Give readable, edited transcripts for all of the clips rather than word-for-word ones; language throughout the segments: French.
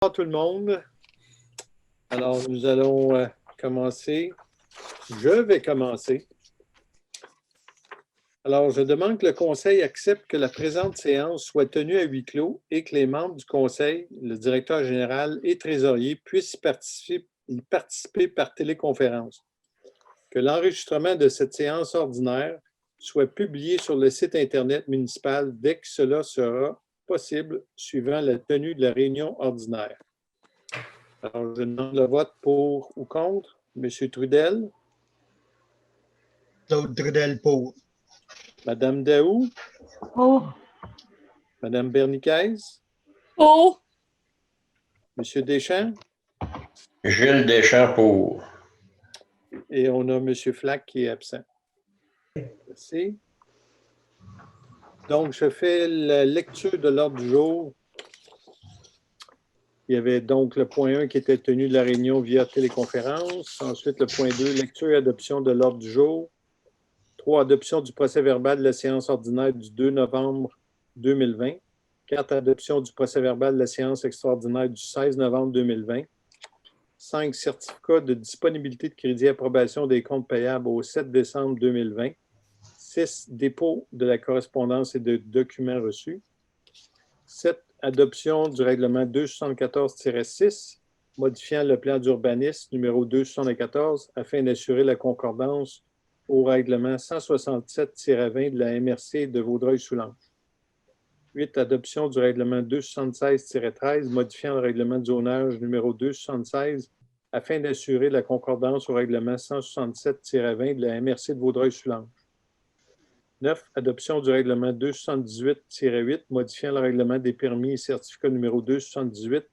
Bonjour tout le monde. Alors, nous allons commencer. Je vais commencer. Alors, je demande que le Conseil accepte que la présente séance soit tenue à huis clos et que les membres du Conseil, le directeur général et trésorier puissent y participer par téléconférence. Que l'enregistrement de cette séance ordinaire soit publié sur le site Internet municipal dès que cela sera possible, suivant la tenue de la réunion ordinaire. Alors, je demande le vote pour ou contre. Monsieur Trudel. Claude Trudel pour. Madame Daou. Pour. Madame Berniquez. Pour. Monsieur Deschamps. Gilles Deschamps pour. Et on a Monsieur Flack qui est absent. Merci. Donc, je fais la lecture de l'ordre du jour. Il y avait donc le point 1 qui était tenu de la réunion via téléconférence. Ensuite, le point 2, lecture et adoption de l'ordre du jour. 3, adoption du procès-verbal de la séance ordinaire du 2 novembre 2020. 4, adoption du procès-verbal de la séance extraordinaire du 16 novembre 2020. 5, certificat de disponibilité de crédit et approbation des comptes payables au 7 décembre 2020. 6, dépôt de la correspondance et de documents reçus. 7, adoption du règlement 274-6, modifiant le plan d'urbanisme numéro 274 afin d'assurer la concordance au règlement 167-20 de la MRC de Vaudreuil-Soulanges. 8, adoption du règlement 276-13, modifiant le règlement de zonage numéro 276 afin d'assurer la concordance au règlement 167-20 de la MRC de Vaudreuil-Soulanges. 9, adoption du règlement 278-8, modifiant le règlement des permis et certificats numéro 278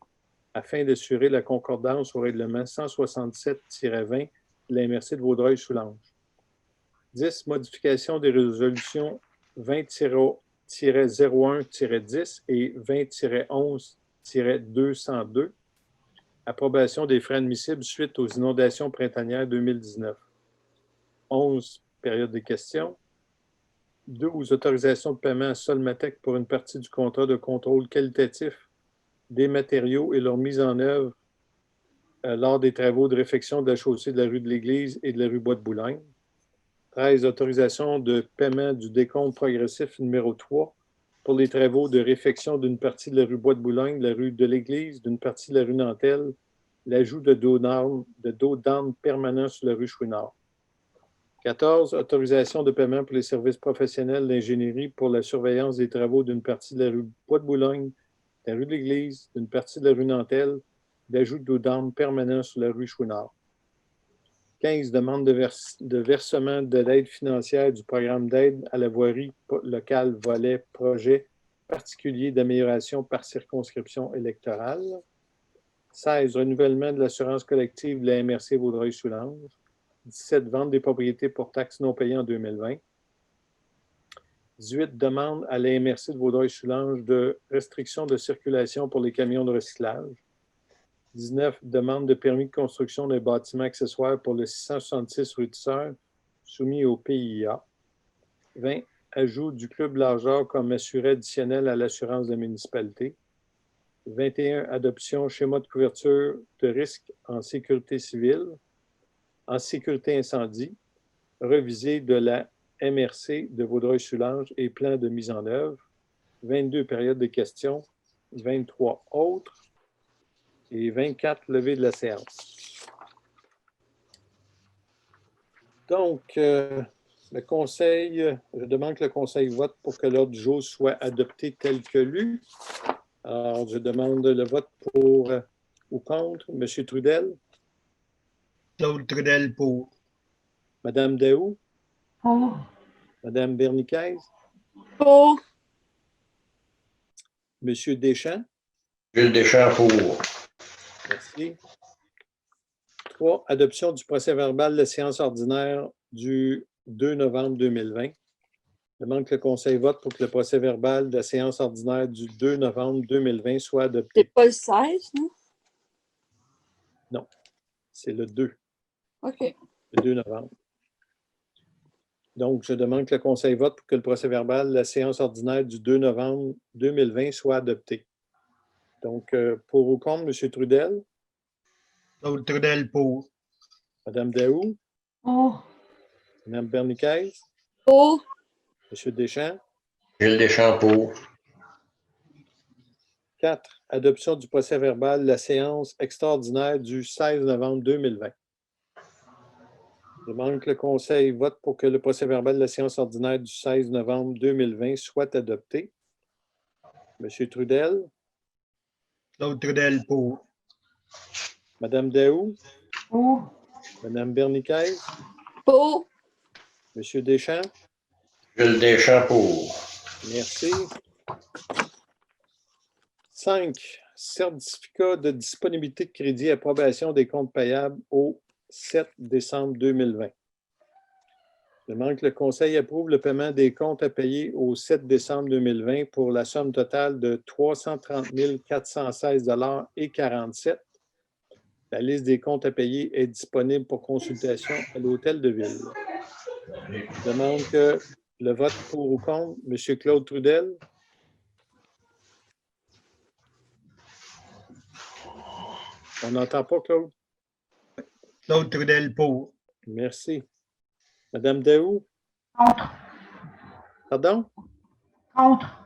afin d'assurer la concordance au règlement 167-20 de la MRC de Vaudreuil-Soulanges. 10, modification des résolutions 20-01-10 et 20-11-202. Approbation des frais admissibles suite aux inondations printanières 2019. 11, période des questions. 12, autorisation de paiement à Solmatec pour une partie du contrat de contrôle qualitatif des matériaux et leur mise en œuvre lors des travaux de réfection de la chaussée de la rue de l'Église et de la rue Bois-de-Boulogne. 13, autorisation de paiement du décompte progressif numéro 3 pour les travaux de réfection d'une partie de la rue Bois-de-Boulogne, de la rue de l'Église, d'une partie de la rue Nantel, l'ajout de dos d'armes permanents sur la rue Chouinard. 14, autorisation de paiement pour les services professionnels d'ingénierie pour la surveillance des travaux d'une partie de la rue Bois-de-Boulogne, de la rue de l'Église, d'une partie de la rue Nantel, d'ajout de dos d'armes permanents sur la rue Chouinard. 15, demande de versement de l'aide financière du programme d'aide à la voirie locale volet projet particulier d'amélioration par circonscription électorale. 16, renouvellement de l'assurance collective de la MRC Vaudreuil-Soulanges. 17, vente des propriétés pour taxes non payées en 2020. 18, demande à la MRC de Vaudreuil-Soulanges de restriction de circulation pour les camions de recyclage. 19, demande de permis de construction d'un bâtiment accessoire pour le 666 rue de Sœur, soumis au PIA. 20, ajout du club largeur comme assuré additionnel à l'assurance de la municipalité. 21, adoption schéma de couverture de risque en sécurité civile, en sécurité incendie, revisé de la MRC de Vaudreuil-Soulanges et plan de mise en œuvre. 22, période de questions. 23, autres. Et 24, levée de la séance. Donc, le Conseil, je demande que le Conseil vote pour que l'ordre du jour soit adopté tel que lu. Alors, je demande le vote pour ou contre. Monsieur Trudel. Claude Trudel pour. Madame Daou. Pour. Madame Berniquez. Pour. Monsieur Deschamps. Gilles Deschamps pour. Merci. 3, adoption du procès-verbal de la séance ordinaire du 2 novembre 2020. Je demande que le Conseil vote pour que le procès-verbal de la séance ordinaire du 2 novembre 2020 soit adopté. C'est pas le 16, non? Non, c'est le 2. OK. Le 2 novembre. Donc, je demande que le Conseil vote pour que le procès-verbal de la séance ordinaire du 2 novembre 2020 soit adopté. Donc, pour ou contre, M. Trudel, Claude Trudel pour. Mme Daou, Pour. Mme Berniquez, Pour. M. Deschamps. Gilles Deschamps pour. 4. Adoption du procès-verbal de la séance extraordinaire du 16 novembre 2020. Je demande que le Conseil vote pour que le procès-verbal de la séance ordinaire du 16 novembre 2020 soit adopté. M. Trudel, Claude Trudel pour. Mme Daou, Pour. Mme Berniquez, Pour. M. Deschamps. Gilles Deschamps pour. Merci. 5. Certificat de disponibilité de crédit et approbation des comptes payables au 7 décembre 2020. Je demande que le Conseil approuve le paiement des comptes à payer au 7 décembre 2020 pour la somme totale de 330 416,47 $. La liste des comptes à payer est disponible pour consultation à l'Hôtel de Ville. Je demande que le vote pour ou contre, M. Claude Trudel. On n'entend pas, Claude? Claude Trudel pour. Merci. Mme Daou? Contre. Pardon? Contre.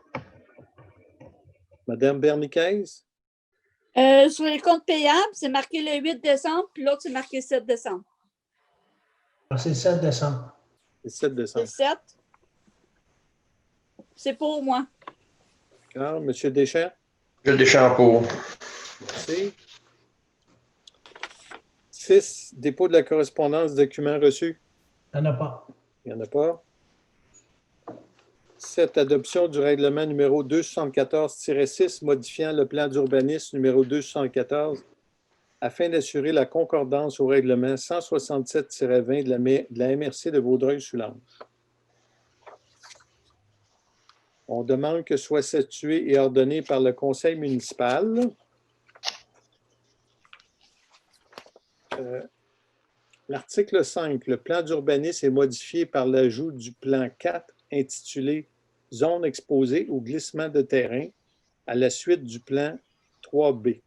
Mme Berniquez? Sur les comptes payables, c'est marqué le 8 décembre, puis l'autre, c'est marqué le 7 décembre. C'est le 7 décembre. Le 7 C'est décembre. le 7. C'est pour moi. D'accord. M. Deschamps? Gilles Deschamps pour. Merci. 6. Dépôt de la correspondance, documents reçus. Il n'y en a pas. Il n'y en a pas. 7. Adoption du règlement numéro 274-6 modifiant le plan d'urbanisme numéro 274 afin d'assurer la concordance au règlement 167-20 de la MRC de Vaudreuil-Soulanges. On demande que soit statué et ordonné par le conseil municipal. L'article 5, le plan d'urbanisme est modifié par l'ajout du plan 4 intitulé « Zone exposée au glissement de terrain » à la suite du plan 3B.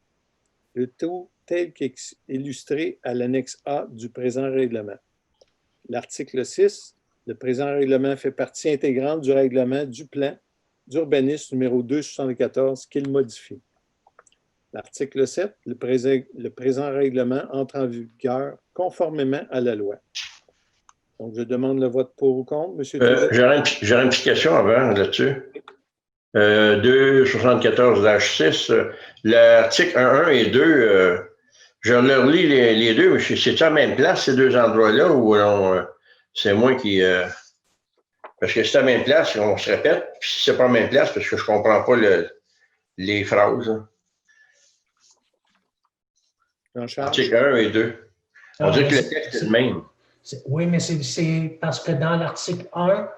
Le tout tel qu'illustré à l'annexe A du présent règlement. L'article 6, le présent règlement fait partie intégrante du règlement du plan d'urbanisme numéro 274 qu'il modifie. L'article 7, le présent règlement entre en vigueur conformément à la loi. Donc, je demande le vote pour ou contre. M. J'aurais une petite question avant là-dessus. 274-6, l'article 1 et 2, je leur lis les deux, mais c'est-tu à la même place, ces deux endroits-là, ou c'est moi qui... parce que c'est à la même place, on se répète, puis si c'est pas à la même place, parce que je comprends pas les phrases. Jean-Charles? Article 1 et 2. On dit que le texte est le même. Oui, mais c'est parce que dans l'article 1,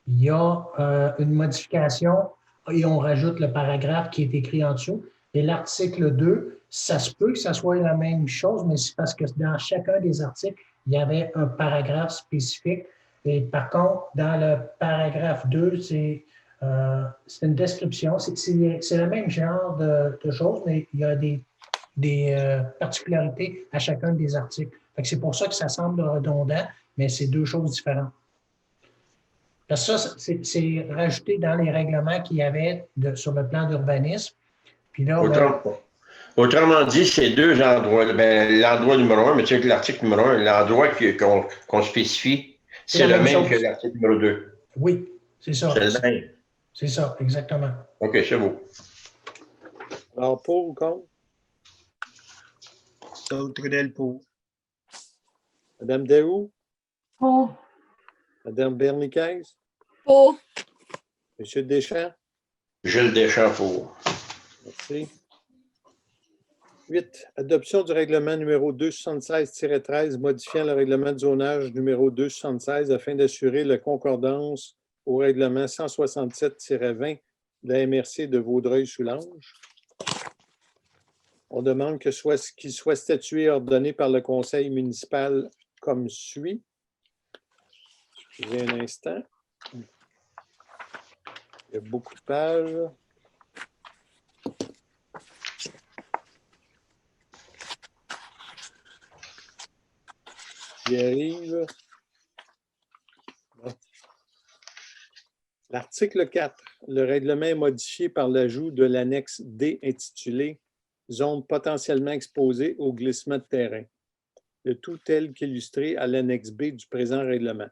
il y a une modification et on rajoute le paragraphe qui est écrit en dessous. Et l'article 2, ça se peut que ça soit la même chose, mais c'est parce que dans chacun des articles, il y avait un paragraphe spécifique. Et par contre, dans le paragraphe 2, c'est une description. C'est le même genre de choses, mais il y a des particularités à chacun des articles. C'est pour ça que ça semble redondant, mais c'est deux choses différentes. Parce que ça, c'est rajouté dans les règlements qu'il y avait sur le plan d'urbanisme. Puis là, Autrement dit, ces deux endroits, l'endroit numéro 1, mais tu sais que l'article numéro 1, l'endroit qu'on spécifie, c'est le même que l'article numéro 2. Oui, c'est ça. C'est le même. C'est ça, exactement. OK, c'est beau. Alors, pour ou contre? Claude Trudel pour. Mme Daou? Pour. Mme Berniquez? Pour. M. Deschamps? Gilles Deschamps pour. Merci. 8. Adoption du règlement numéro 276-13 modifiant le règlement de zonage numéro 276 afin d'assurer la concordance au règlement 167-20 de la MRC de Vaudreuil-Soulanges. On demande qu'il soit statué et ordonné par le conseil municipal comme suit. Excusez un instant. Il y a beaucoup de pages. J'y arrive. Bon. L'article 4. Le règlement est modifié par l'ajout de l'annexe D intitulée « Zone potentiellement exposée au glissement de terrain ». Le tout tel qu'illustré à l'annexe B du présent règlement.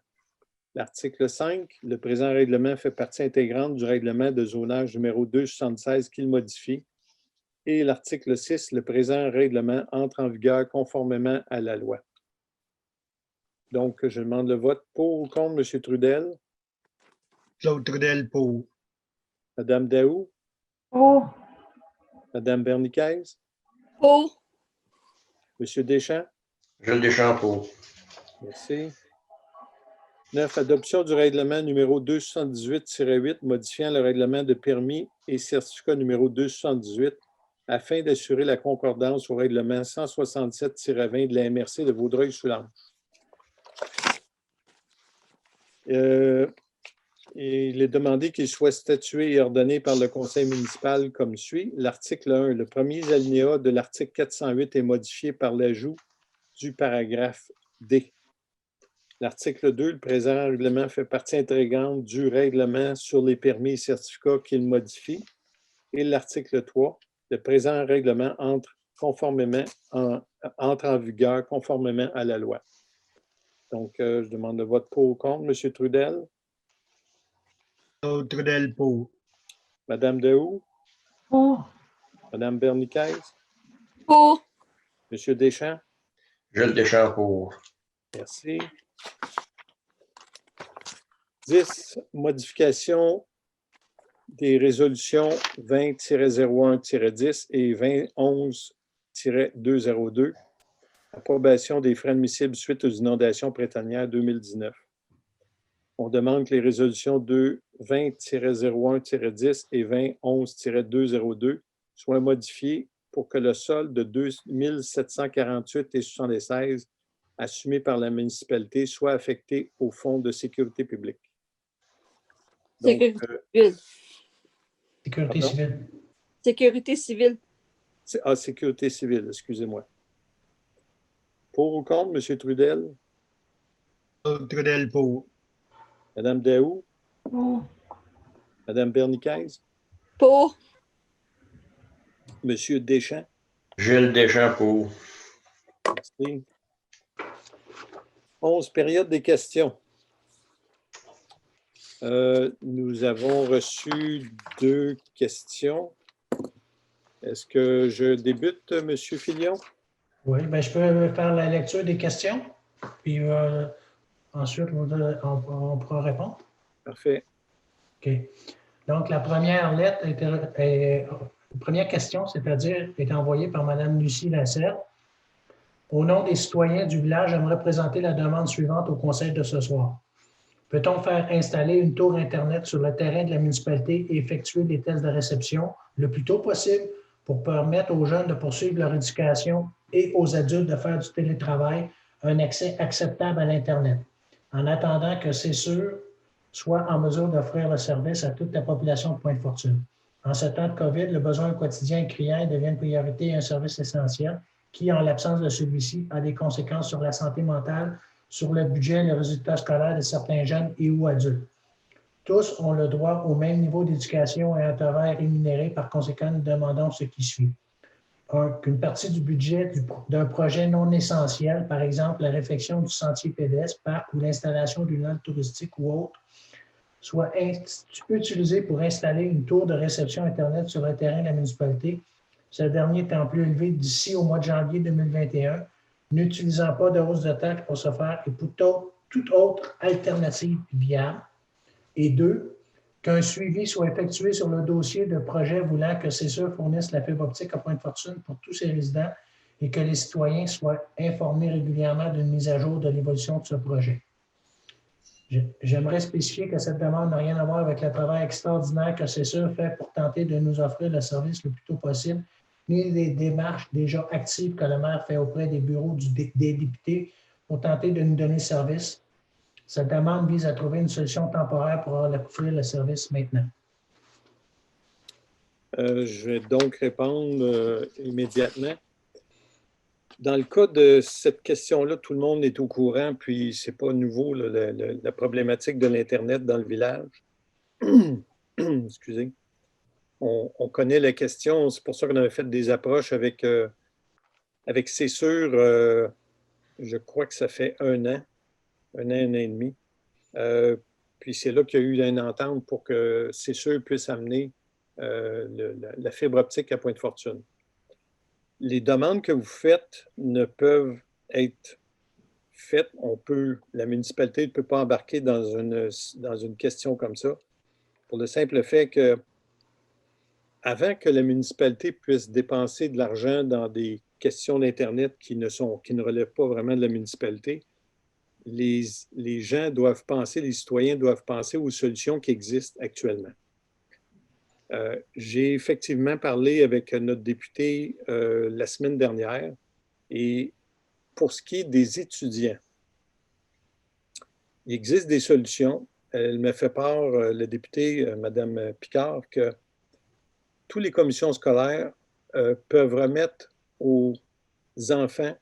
L'article 5. Le présent règlement fait partie intégrante du règlement de zonage numéro 276 qu'il modifie. Et l'article 6. Le présent règlement entre en vigueur conformément à la loi. Donc, je demande le vote pour ou contre M. Trudel. Claude Trudel pour. Mme Daou. Pour. Mme Berniquez. Pour. M. Deschamps. Gilles Deschamps pour. Merci. 9. Adoption du règlement numéro 278-8 modifiant le règlement de permis et certificat numéro 278 afin d'assurer la concordance au règlement 167-20 de la MRC de Vaudreuil-Soulanges. Il est demandé qu'il soit statué et ordonné par le conseil municipal comme suit. L'article 1, le premier alinéa de l'article 408 est modifié par l'ajout du paragraphe D. L'article 2, le présent règlement fait partie intégrante du règlement sur les permis et certificats qu'il modifie. Et l'article 3, le présent règlement entre en vigueur conformément à la loi. Donc, je demande le vote pour ou contre. M. Trudel. Claude Trudel pour. Mme Daou. Pour. Mme Berniquez. Pour. M. Deschamps. Gilles Deschamps pour. Merci. 10. Modification des résolutions 20-01-10 et 2011-202. Approbation des frais admissibles suite aux inondations printanières 2019. On demande que les résolutions 20-01-10 et 2011-202 soient modifiées pour que le solde de 2748,76 assumé par la municipalité soit affecté au Fonds de sécurité publique. Donc, Sécurité pardon? civile. Sécurité civile. Sécurité civile, excusez-moi. Pour ou contre, M. Trudel? Claude Trudel pour. Mme Daou? Pour. Mme Berniquez? Pour. M. Deschamps? Gilles Deschamps pour. Merci. 11. Période des questions. Nous avons reçu 2 questions. Est-ce que je débute, M. Filion? Oui, bien, je peux faire la lecture des questions, puis ensuite, on pourra répondre. Parfait. OK. Donc, la première première question, c'est-à-dire, est envoyée par Mme Lucie Lasserre. Au nom des citoyens du village, j'aimerais présenter la demande suivante au conseil de ce soir. Peut-on faire installer une tour Internet sur le terrain de la municipalité et effectuer des tests de réception le plus tôt possible pour permettre aux jeunes de poursuivre leur éducation et aux adultes de faire du télétravail un accès acceptable à l'Internet, en attendant que CESUR soit en mesure d'offrir le service à toute la population de Pointe-Fortune. En ce temps de COVID, le besoin quotidien et criant devient une priorité et un service essentiel qui, en l'absence de celui-ci, a des conséquences sur la santé mentale, sur le budget et les résultats scolaires de certains jeunes et ou adultes. Tous ont le droit au même niveau d'éducation et à un travail rémunéré. Par conséquent, nous demandons ce qui suit. Qu'une partie du budget d'un projet non essentiel, par exemple la réfection du sentier pédestre, parc ou l'installation d'une halte touristique ou autre, soit utilisé pour installer une tour de réception Internet sur le terrain de la municipalité, ce dernier étant plus élevé d'ici au mois de janvier 2021, n'utilisant pas de hausse de taxes pour ce faire et pour toute autre alternative viable. Et 2, qu'un suivi soit effectué sur le dossier de projet voulant que CESUR fournisse la fibre optique à Pointe-Fortune pour tous ses résidents et que les citoyens soient informés régulièrement d'une mise à jour de l'évolution de ce projet. J'aimerais spécifier que cette demande n'a rien à voir avec le travail extraordinaire que CESUR fait pour tenter de nous offrir le service le plus tôt possible, ni les démarches déjà actives que le maire fait auprès des bureaux des députés pour tenter de nous donner service. Cette demande vise à trouver une solution temporaire pour offrir le service maintenant. Je vais donc répondre immédiatement. Dans le cas de cette question-là, tout le monde est au courant, puis c'est pas nouveau, là, la problématique de l'Internet dans le village. Excusez. On connaît la question, c'est pour ça qu'on avait fait des approches avec C'est sûr, je crois que ça fait un an et demi. Puis c'est là qu'il y a eu une entente pour que C'est sûr puisse amener la fibre optique à Pointe-Fortune. Les demandes que vous faites ne peuvent être faites. La municipalité ne peut pas embarquer dans une question comme ça, pour le simple fait que avant que la municipalité puisse dépenser de l'argent dans des questions d'Internet qui ne relèvent pas vraiment de la municipalité, les gens doivent penser, les citoyens doivent penser aux solutions qui existent actuellement. J'ai effectivement parlé avec notre député la semaine dernière et pour ce qui est des étudiants, il existe des solutions. Elle m'a fait part, la députée, Mme Picard, que toutes les commissions scolaires peuvent remettre aux enfants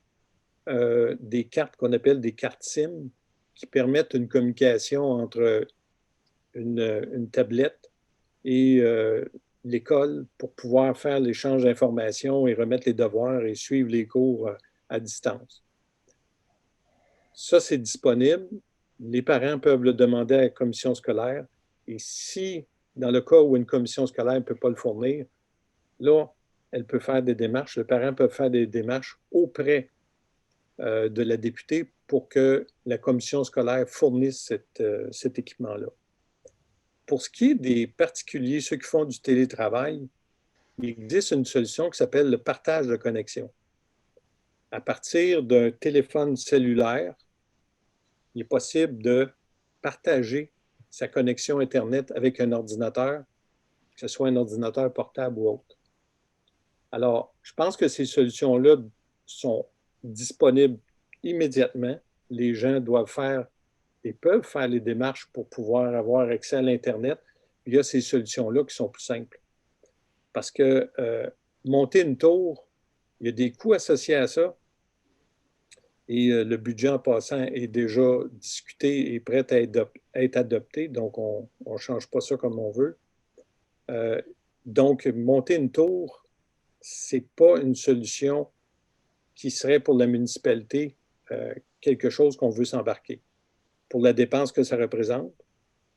des cartes qu'on appelle des cartes SIM qui permettent une communication entre une tablette et l'école pour pouvoir faire l'échange d'informations et remettre les devoirs et suivre les cours à distance. Ça, c'est disponible. Les parents peuvent le demander à la commission scolaire. Et si, dans le cas où une commission scolaire ne peut pas le fournir, là, elle peut faire des démarches. Le parent peut faire des démarches auprès de la députée pour que la commission scolaire fournisse cet équipement-là. Pour ce qui est des particuliers, ceux qui font du télétravail, il existe une solution qui s'appelle le partage de connexion. À partir d'un téléphone cellulaire, il est possible de partager sa connexion Internet avec un ordinateur, que ce soit un ordinateur portable ou autre. Alors, je pense que ces solutions-là sont disponibles immédiatement. Les gens doivent faire et peuvent faire les démarches pour pouvoir avoir accès à l'Internet. Il y a ces solutions-là qui sont plus simples. Parce que monter une tour, il y a des coûts associés à ça. Et le budget en passant est déjà discuté et prêt à être adopté. Donc, on ne change pas ça comme on veut. Donc, monter une tour, ce n'est pas une solution qui serait pour la municipalité quelque chose qu'on veut s'embarquer. Pour la dépense que ça représente,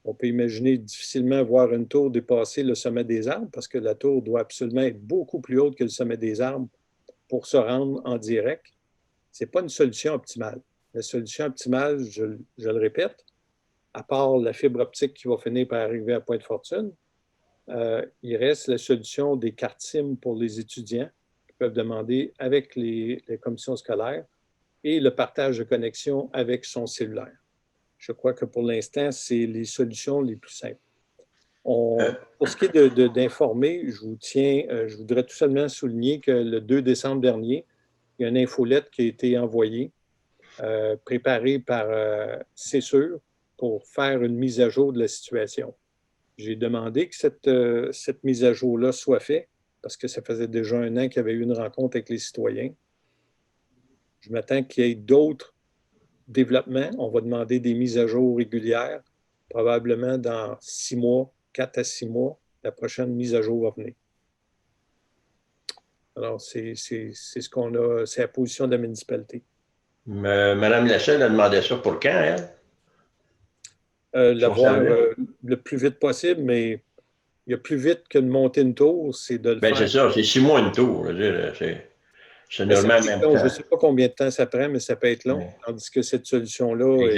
on peut imaginer difficilement voir une tour dépasser le sommet des arbres parce que la tour doit absolument être beaucoup plus haute que le sommet des arbres pour se rendre en direct. Ce n'est pas une solution optimale. La solution optimale, je le répète, à part la fibre optique qui va finir par arriver à Pointe-Fortune, il reste la solution des cartes SIM pour les étudiants qui peuvent demander avec les commissions scolaires et le partage de connexion avec son cellulaire. Je crois que pour l'instant, c'est les solutions les plus simples. Pour ce qui est d'informer, je voudrais tout simplement souligner que le 2 décembre dernier, il y a une infolette qui a été envoyée, préparée par C'est sûr, pour faire une mise à jour de la situation. J'ai demandé que cette mise à jour-là soit faite, parce que ça faisait déjà un an qu'il y avait eu une rencontre avec les citoyens. Je m'attends qu'il y ait d'autres développements. On va demander des mises à jour régulières. Probablement dans 6 mois, 4 à 6 mois, la prochaine mise à jour va venir. Alors, c'est ce qu'on a, c'est la position de la municipalité. Mme Lasselle a demandé ça pour quand, elle? L'avoir le plus vite possible, mais il y a plus vite que de monter une tour, c'est de le faire. C'est ça, c'est 6 mois une tour. C'est normalement même temps. Je ne sais pas combien de temps ça prend, mais ça peut être long. Ouais. Tandis que cette solution-là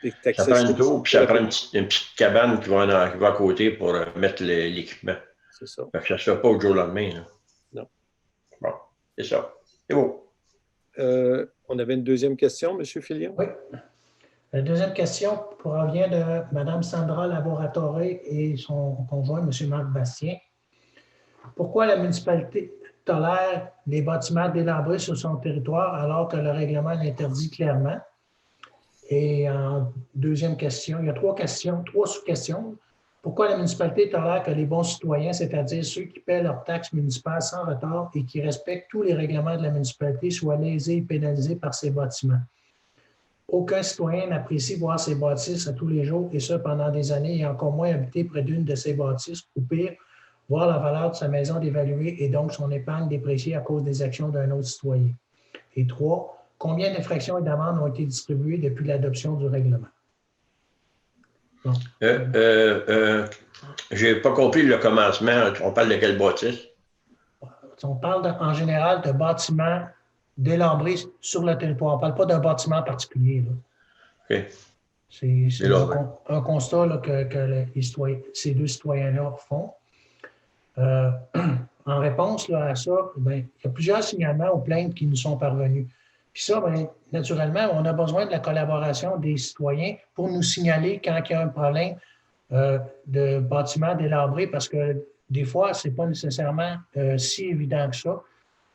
est accessible. Ça prend une tour, puis ça prend une petite cabane qui va à côté pour mettre l'équipement. C'est ça. Ça ne se fait pas au jour au lendemain. Là. Non. Bon, c'est ça. C'est beau. On avait une deuxième question, M. Filion? Oui. La deuxième question provient de Mme Sandra Laboratoré et son conjoint, M. Marc Bastien. Pourquoi la municipalité tolère les bâtiments délabrés sur son territoire alors que le règlement l'interdit clairement? Et en deuxième question, il y a trois sous-questions. Pourquoi la municipalité tolère que les bons citoyens, c'est-à-dire ceux qui paient leurs taxes municipales sans retard et qui respectent tous les règlements de la municipalité, soient lésés et pénalisés par ces bâtiments? Aucun citoyen n'apprécie voir ses bâtisses à tous les jours, et ce pendant des années, et encore moins habiter près d'une de ces bâtisses, ou pire, voir la valeur de sa maison dévaluée et donc son épargne dépréciée à cause des actions d'un autre citoyen. Et 3, combien d'infractions et d'amendes ont été distribuées depuis l'adoption du règlement? Bon. J'ai pas compris le commencement. On parle de quelle bâtisse? On parle en général de bâtiments délabrés sur le territoire. On ne parle pas d'un bâtiment particulier. Là. OK. C'est un constat là, que ces deux citoyens-là font. En réponse là, à ça, bien, il y a plusieurs signalements aux plaintes qui nous sont parvenus. Puis ça, bien, naturellement, on a besoin de la collaboration des citoyens pour nous signaler quand il y a un problème de bâtiment délabré, parce que des fois, ce n'est pas nécessairement si évident que ça,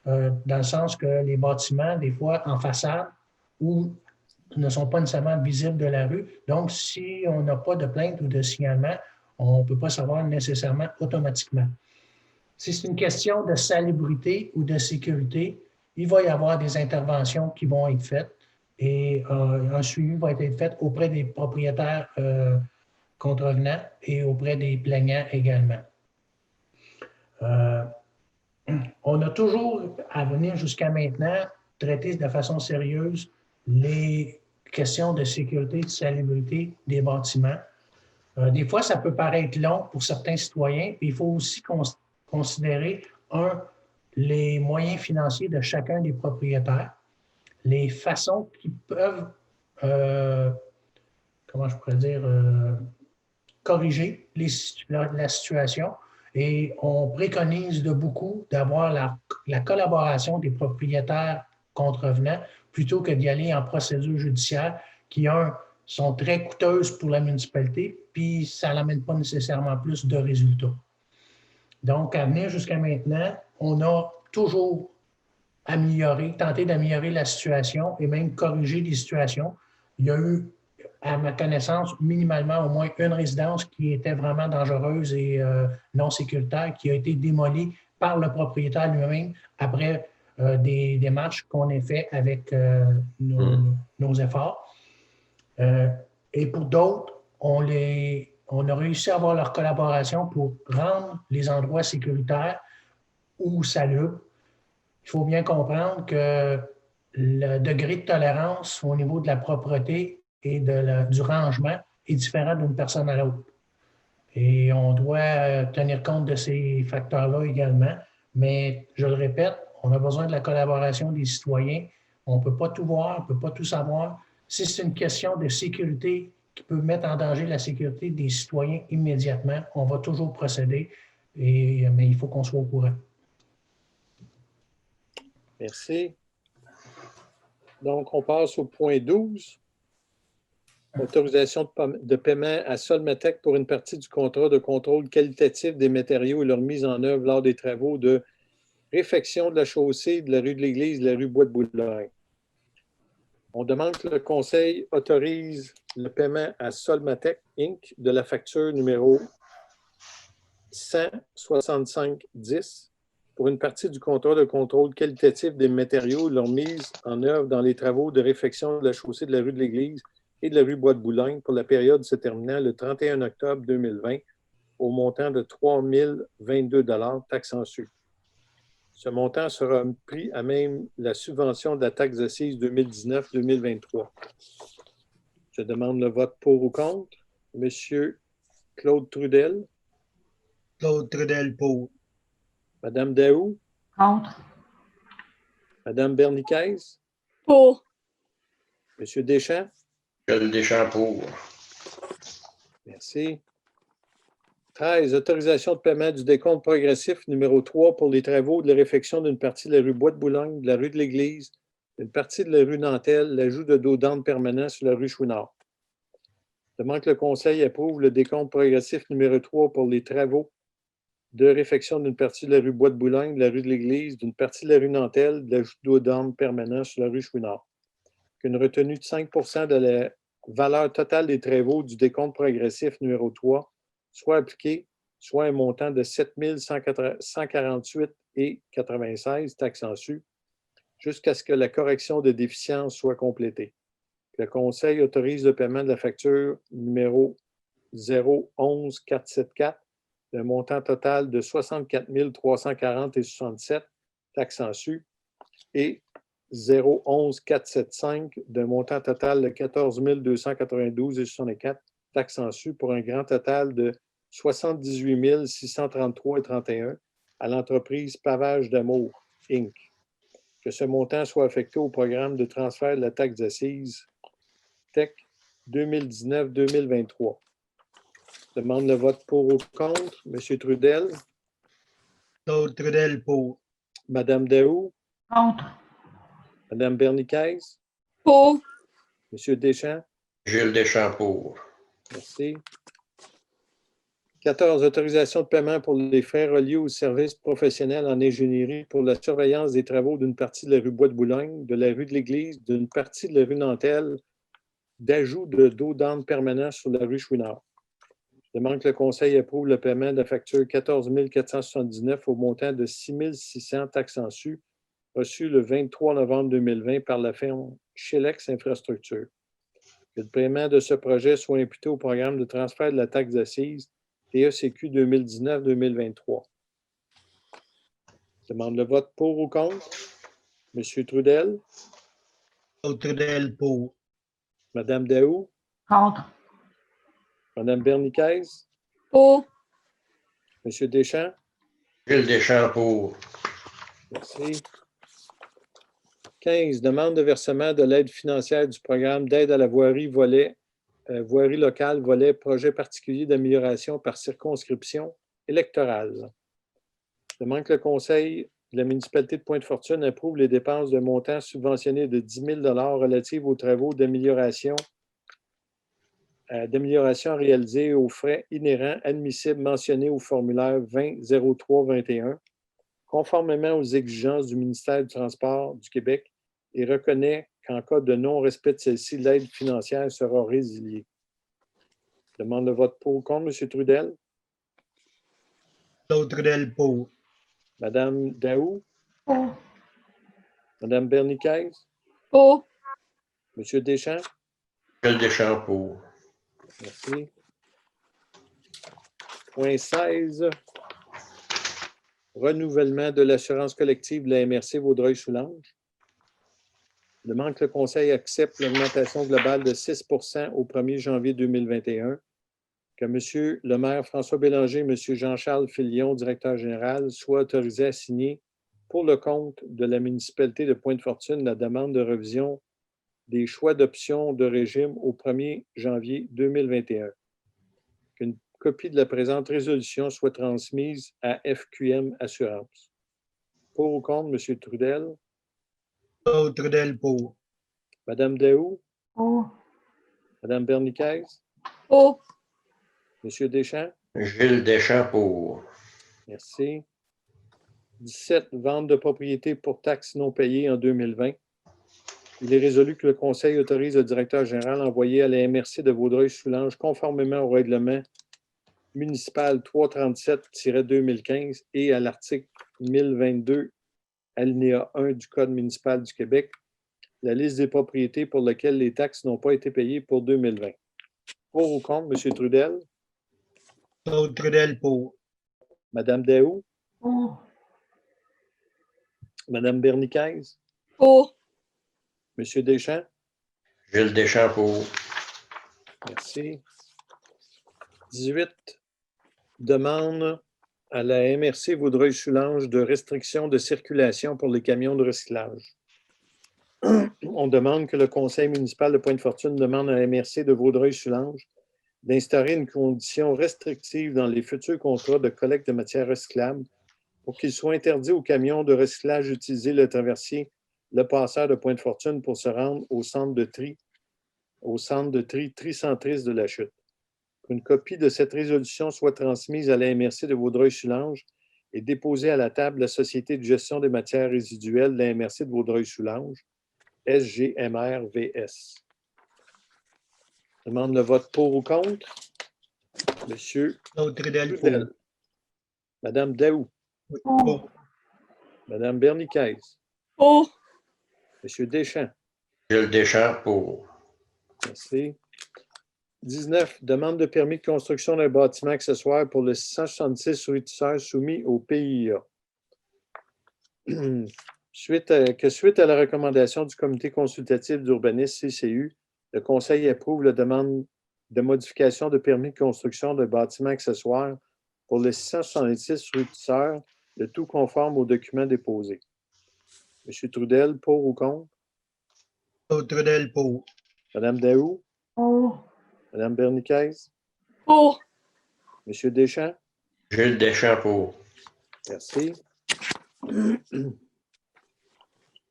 dans le sens que les bâtiments, des fois, en façade, ou ne sont pas nécessairement visibles de la rue. Donc, si on n'a pas de plainte ou de signalement, on ne peut pas savoir nécessairement automatiquement. Si c'est une question de salubrité ou de sécurité, il va y avoir des interventions qui vont être faites et un suivi va être fait auprès des propriétaires contrevenants et auprès des plaignants également. On a toujours, à venir jusqu'à maintenant, traité de façon sérieuse les questions de sécurité et de salubrité des bâtiments. Des fois, ça peut paraître long pour certains citoyens, puis il faut aussi considérer, les moyens financiers de chacun des propriétaires, les façons qui peuvent, comment je pourrais dire, corriger la situation. Et on préconise de beaucoup d'avoir la collaboration des propriétaires contrevenants plutôt que d'y aller en procédure judiciaire qui, sont très coûteuses pour la municipalité, puis ça n'amène pas nécessairement plus de résultats. Donc, à venir jusqu'à maintenant, on a toujours tenté d'améliorer la situation et même corriger des situations. Il y a eu, à ma connaissance, minimalement au moins une résidence qui était vraiment dangereuse et non sécuritaire, qui a été démolie par le propriétaire lui-même après des démarches qu'on a fait avec nos efforts. Et pour d'autres, on a réussi à avoir leur collaboration pour rendre les endroits sécuritaires ou salubres. Il faut bien comprendre que le degré de tolérance au niveau de la propreté et du rangement est différent d'une personne à l'autre. Et on doit tenir compte de ces facteurs-là également. Mais je le répète, on a besoin de la collaboration des citoyens. On ne peut pas tout voir, on ne peut pas tout savoir. Si c'est une question de sécurité qui peut mettre en danger la sécurité des citoyens immédiatement, on va toujours procéder, mais il faut qu'on soit au courant. Merci. Donc, on passe au point 12. Autorisation de paiement à Solmatec pour une partie du contrat de contrôle qualitatif des matériaux et leur mise en œuvre lors des travaux de réfection de la chaussée de la rue de l'Église, de la rue Bois-de-Boulogne. On demande que le Conseil autorise le paiement à Solmatec Inc. de la facture numéro 16510 pour une partie du contrat de contrôle qualitatif des matériaux et leur mise en œuvre dans les travaux de réfection de la chaussée de la rue de l'Église et de la rue Bois-de-Boulogne pour la période se terminant le 31 octobre 2020 au montant de 3 022 $ taxes en su. Ce montant sera pris à même la subvention de la taxe d'assises 2019-2023. Je demande le vote pour ou contre. Monsieur Claude Trudel. Claude Trudel pour. Madame Daou. Contre. Madame Berniquez. Pour. Monsieur Deschamps. Michel Deschamps pour. Merci. 13. Autorisation de paiement du décompte progressif numéro 3 pour les travaux de la réfection d'une partie de la rue Bois-de-Boulogne, de la rue de l'Église, d'une partie de la rue Nantel, l'ajout de dos d'âne permanent sur la rue Chouinard. Je demande que le Conseil approuve le décompte progressif numéro 3 pour les travaux de réfection d'une partie de la rue Bois-de-Boulogne, de la rue de l'Église, d'une partie de la rue Nantel, de l'ajout de dos d'âne permanent sur la rue Chouinard. Qu'une retenue de 5 % de la valeur totale des travaux du décompte progressif numéro 3 soit appliqué, soit un montant de 7 148,96 taxes en su, jusqu'à ce que la correction de déficience soit complétée. Le Conseil autorise le paiement de la facture numéro 011474 d'un montant total de 64 340,67 taxes en su et 011475 d'un montant total de 14 292,64 taxes en su pour un grand total de 78 633,31 à l'entreprise Pavage d'Amour, Inc. Que ce montant soit affecté au programme de transfert de la taxe d'assises TEC 2019-2023. Demande le vote pour ou contre. M. Trudel, Claude Trudel pour. Mme Daou, Contre. Mme Berniquez, Pour. M. Deschamps. Gilles Deschamps pour. Merci. 14. Autorisation de paiement pour les frais reliés aux services professionnels en ingénierie pour la surveillance des travaux d'une partie de la rue Bois-de-Boulogne, de la rue de l'Église, d'une partie de la rue Nantel, d'ajout de dos d'âne permanent sur la rue Chouinard. Je demande que le Conseil approuve le paiement de la facture 14 479 au montant de 6 600 taxes en su, reçue le 23 novembre 2020 par la firme Chilex Infrastructure. Que le paiement de ce projet soit imputé au programme de transfert de la taxe d'assises TECQ 2019-2023. Je demande le vote pour ou contre. M. Trudel, Claude Trudel pour. Mme Daou, Contre. Mme Berniquez, Pour. M. Deschamps. Gilles Deschamps pour. Merci. 15. Demande de versement de l'aide financière du programme d'aide à la voirie voirie locale, volet projet particulier d'amélioration par circonscription électorale. Je demande que le Conseil de la municipalité de Pointe-Fortune approuve les dépenses d'un montant subventionné de 10 000 relatives aux travaux d'amélioration réalisés aux frais inhérents admissibles mentionnés au formulaire 20-03-21, conformément aux exigences du ministère du Transport du Québec et reconnaît qu'en cas de non-respect de celle-ci, l'aide financière sera résiliée. Je demande le vote pour ou contre, M. Trudel. Claude Trudel pour. Mme Daou, Pour. Mme Berniquez, Pour. M. Deschamps. Gilles Deschamps pour. Merci. Point 16. Renouvellement de l'assurance collective de la MRC Vaudreuil-Soulanges. Je demande que le Conseil accepte l'augmentation globale de 6 au 1er janvier 2021, que M. le maire François Bélanger et M. Jean-Charles Filion, directeur général, soient autorisés à signer pour le compte de la municipalité de Pointe-Fortune la demande de révision des choix d'options de régime au 1er janvier 2021. Qu'une copie de la présente résolution soit transmise à FQM Assurance. Pour ou contre, M. Trudel, Claude Trudel pour. Mme Daou, Pour. Mme Berniquez, Pour. M. Deschamps. Gilles Deschamps pour. Merci. 17. Vente de propriété pour taxes non payées en 2020. Il est résolu que le Conseil autorise le directeur général à envoyer à la MRC de Vaudreuil-Soulanges, conformément au règlement municipal 337-2015 et à l'article 1022, alinéa 1 du Code municipal du Québec, la liste des propriétés pour lesquelles les taxes n'ont pas été payées pour 2020. Pour ou contre, M. Trudel, Claude Trudel pour. Mme Daou, Pour. Mme Berniquez, Pour. M. Deschamps. Gilles Deschamps pour. Merci. 18. Demande à la MRC Vaudreuil-Soulanges de restriction de circulation pour les camions de recyclage. On demande que le Conseil municipal de Pointe-Fortune demande à la MRC de Vaudreuil-Soulanges d'instaurer une condition restrictive dans les futurs contrats de collecte de matières recyclables pour qu'il soit interdit aux camions de recyclage d'utiliser le traversier Le Passeur de Pointe-Fortune pour se rendre au centre de tri tricentris de la Chute. Qu'une copie de cette résolution soit transmise à la MRC de Vaudreuil-Soulanges et déposée à la table de la Société de gestion des matières résiduelles de la MRC de Vaudreuil-Soulanges, SGMRVS. Je demande le vote pour ou contre. Monsieur Claude Trudel, Trudel. pour. Madame Daou. Pour. Madame Berniquez. Pour. Monsieur Deschamps. Gilles Deschamps, pour. Merci. 19. Demande de permis de construction d'un bâtiment accessoire pour le 666 rue Tisseur soumis au PIA. Suite à la recommandation du Comité consultatif d'urbanisme CCU, le Conseil approuve la demande de modification de permis de construction d'un bâtiment accessoire pour le 666 rue Tisseur, le tout conforme aux documents déposés. M. Trudel, pour ou contre? Claude Trudel, pour. Mme Daou? Pour. Mme Berniquez? Pour. M. Deschamps? Gilles Deschamps, pour. Merci.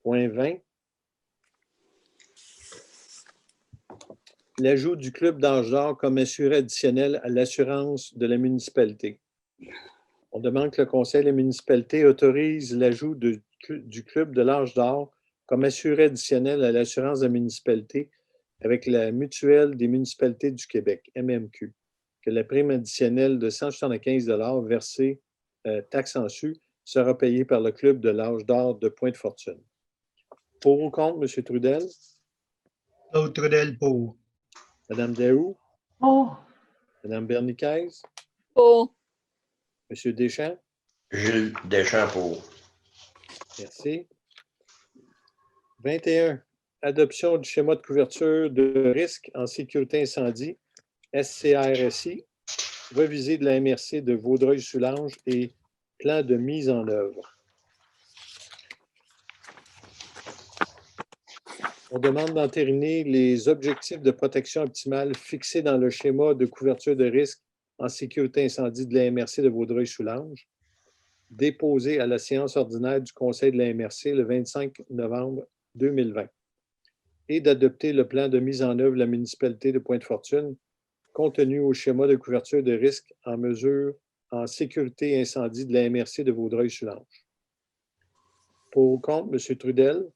Point 20. L'ajout du club d'âge d'or comme assuré additionnel à l'assurance de la municipalité. On demande que le Conseil de la municipalité autorise l'ajout du club de l'âge d'or comme assuré additionnel à l'assurance de la municipalité avec la Mutuelle des municipalités du Québec, MMQ, que la prime additionnelle de 175 $ versée, taxe en su, sera payée par le club de l'âge d'or de Pointe-Fortune. Pour ou contre, M. Trudel? Claude Trudel, pour. Mme Daou? Pour. Mme Berniquez? Pour. M. Deschamps? Gilles Deschamps, pour. Merci. 21. Adoption du schéma de couverture de risque en sécurité incendie, SCRSI, revisé de la MRC de Vaudreuil-Soulanges et plan de mise en œuvre. On demande d'entériner les objectifs de protection optimale fixés dans le schéma de couverture de risque en sécurité incendie de la MRC de Vaudreuil-Soulanges, déposé à la séance ordinaire du Conseil de la MRC le 25 novembre 2020, et d'adopter le plan de mise en œuvre de la municipalité de Pointe-Fortune contenu au schéma de couverture de risque en mesure en sécurité incendie de la MRC de Vaudreuil-Soulanges. Pour ou contre, M. Trudel?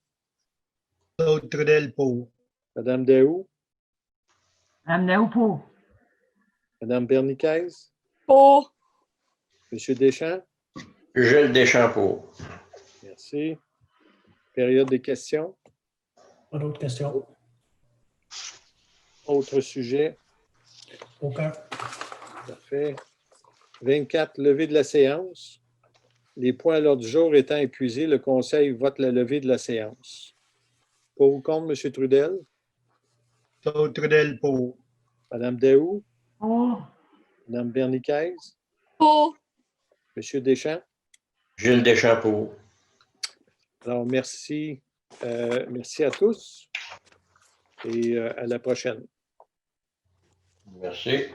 Claude Trudel, pour. Mme Daou? Mme Daou, pour. Mme Berniquez? Pour. M. Deschamps? Gilles Deschamps, pour. Merci. Période des questions. Pas d'autres questions? Autre sujet. Aucun. Parfait. 24, levée de la séance. Les points à l'ordre du jour étant épuisés, le Conseil vote la levée de la séance. Pour ou contre, M. Trudel? Claude Trudel, pour. Mme Daou? Pour. Mme Berniquez? Pour. M. Deschamps? Gilles Deschamps, pour. Alors, merci. Merci à tous et à la prochaine. Merci.